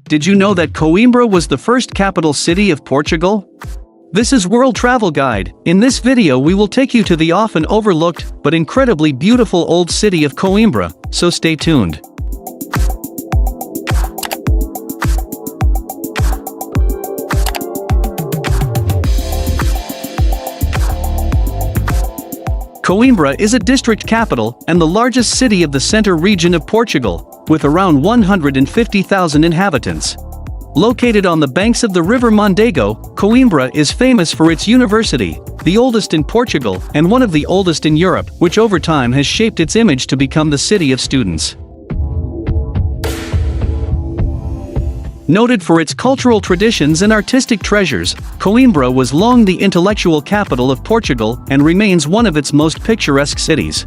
Did you know that Coimbra was the first capital city of Portugal? This is World Travel Guide. In this video we will take you to the often overlooked but incredibly beautiful old city of Coimbra, so stay tuned. Coimbra is a district capital and the largest city of the centre region of Portugal, with around 150,000 inhabitants. Located on the banks of the river Mondego, Coimbra is famous for its university, the oldest in Portugal and one of the oldest in Europe, which over time has shaped its image to become the city of students. Noted for its cultural traditions and artistic treasures, Coimbra was long the intellectual capital of Portugal and remains one of its most picturesque cities.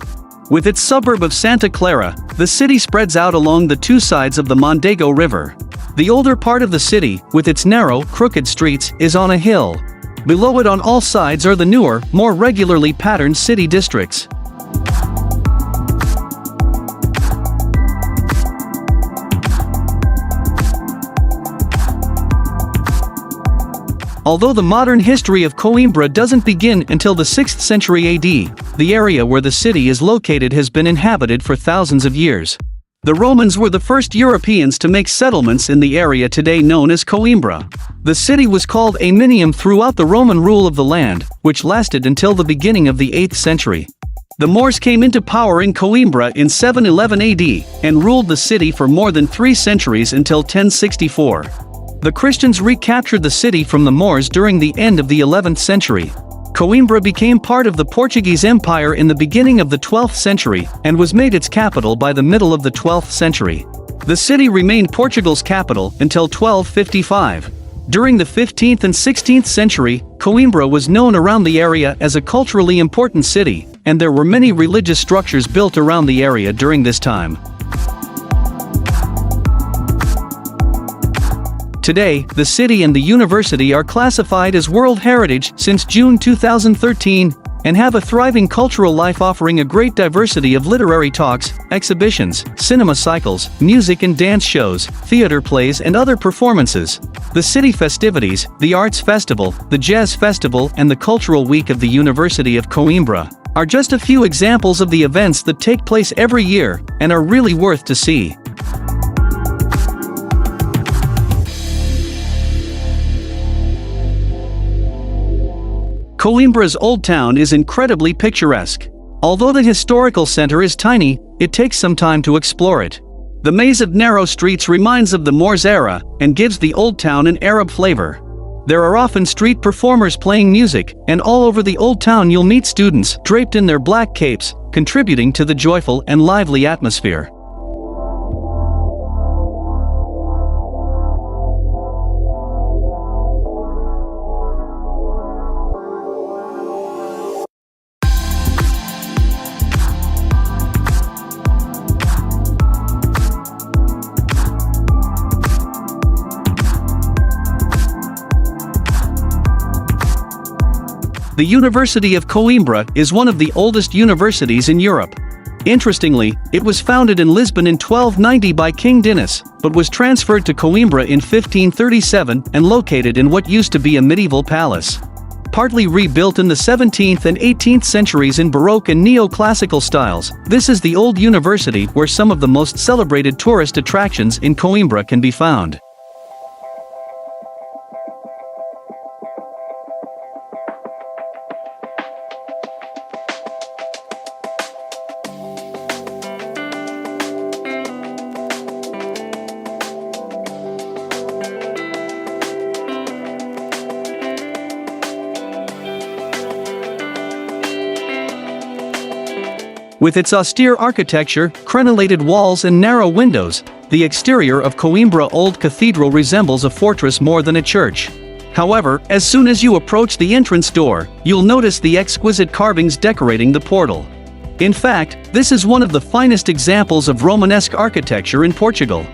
With its suburb of Santa Clara, the city spreads out along the two sides of the Mondego River. The older part of the city, with its narrow, crooked streets, is on a hill. Below it on all sides are the newer, more regularly patterned city districts. Although the modern history of Coimbra doesn't begin until the 6th century AD, the area where the city is located has been inhabited for thousands of years. The Romans were the first Europeans to make settlements in the area today known as Coimbra. The city was called Aeminium throughout the Roman rule of the land, which lasted until the beginning of the 8th century. The Moors came into power in Coimbra in 711 AD and ruled the city for more than 3 centuries until 1064. The Christians recaptured the city from the Moors during the end of the 11th century. Coimbra became part of the Portuguese Empire in the beginning of the 12th century and was made its capital by the middle of the 12th century. The city remained Portugal's capital until 1255. During the 15th and 16th century, Coimbra was known around the area as a culturally important city, and there were many religious structures built around the area during this time. Today, the city and the university are classified as World Heritage since June 2013 and have a thriving cultural life offering a great diversity of literary talks, exhibitions, cinema cycles, music and dance shows, theater plays and other performances. The city festivities, the Arts Festival, the Jazz Festival and the Cultural Week of the University of Coimbra are just a few examples of the events that take place every year and are really worth to see. Coimbra's Old Town is incredibly picturesque. Although the historical center is tiny, it takes some time to explore it. The maze of narrow streets reminds of the Moors era and gives the Old Town an Arab flavor. There are often street performers playing music, and all over the Old Town you'll meet students draped in their black capes, contributing to the joyful and lively atmosphere. The University of Coimbra is one of the oldest universities in Europe. Interestingly, it was founded in Lisbon in 1290 by King Dinis, but was transferred to Coimbra in 1537 and located in what used to be a medieval palace. Partly rebuilt in the 17th and 18th centuries in Baroque and neoclassical styles, this is the old university where some of the most celebrated tourist attractions in Coimbra can be found. With its austere architecture, crenellated walls and narrow windows, the exterior of Coimbra Old Cathedral resembles a fortress more than a church. However, as soon as you approach the entrance door, you'll notice the exquisite carvings decorating the portal. In fact, this is one of the finest examples of Romanesque architecture in Portugal.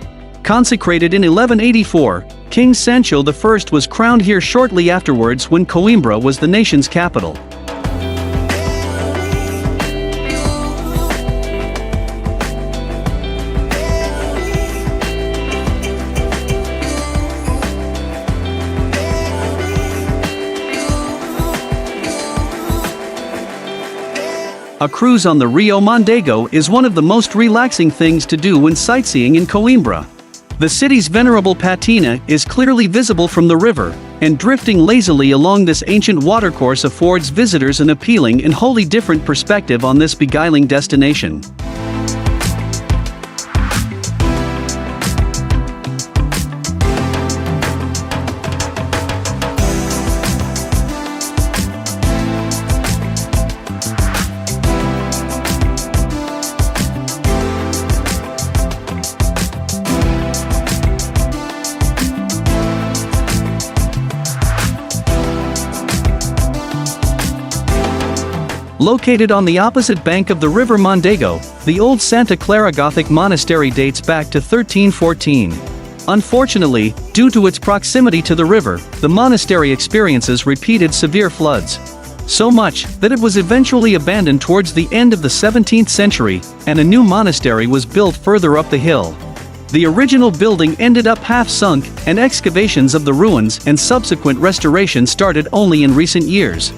Consecrated in 1184, King Sancho I was crowned here shortly afterwards when Coimbra was the nation's capital. A cruise on the Rio Mondego is one of the most relaxing things to do when sightseeing in Coimbra. The city's venerable patina is clearly visible from the river, and drifting lazily along this ancient watercourse affords visitors an appealing and wholly different perspective on this beguiling destination. Located on the opposite bank of the river Mondego, the old Santa Clara Gothic monastery dates back to 1314. Unfortunately, due to its proximity to the river, the monastery experiences repeated severe floods. So much that it was eventually abandoned towards the end of the 17th century, and a new monastery was built further up the hill. The original building ended up half sunk, and excavations of the ruins and subsequent restoration started only in recent years.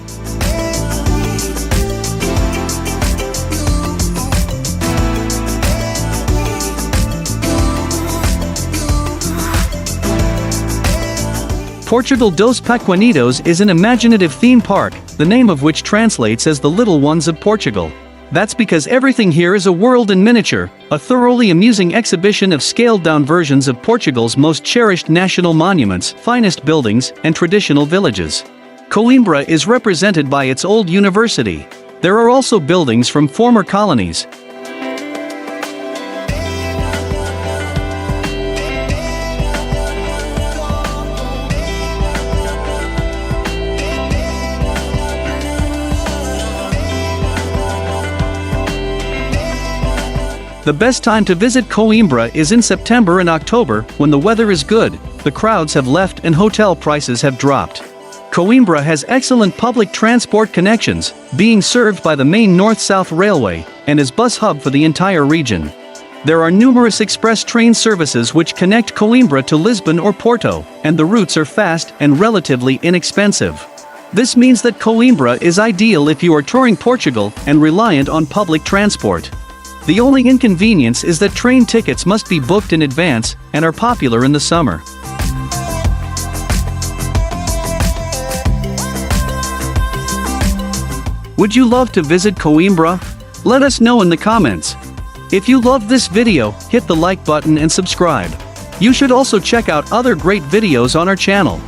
Portugal dos Pequenitos is an imaginative theme park, the name of which translates as the Little Ones of Portugal. That's because everything here is a world in miniature, a thoroughly amusing exhibition of scaled-down versions of Portugal's most cherished national monuments, finest buildings, and traditional villages. Coimbra is represented by its old university. There are also buildings from former colonies. The best time to visit Coimbra is in September and October, when the weather is good, the crowds have left and hotel prices have dropped. Coimbra has excellent public transport connections, being served by the main North-South Railway, and is bus hub for the entire region. There are numerous express train services which connect Coimbra to Lisbon or Porto, and the routes are fast and relatively inexpensive. This means that Coimbra is ideal if you are touring Portugal and reliant on public transport. The only inconvenience is that train tickets must be booked in advance and are popular in the summer. Would you love to visit Coimbra? Let us know in the comments. If you loved this video, hit the like button and subscribe. You should also check out other great videos on our channel.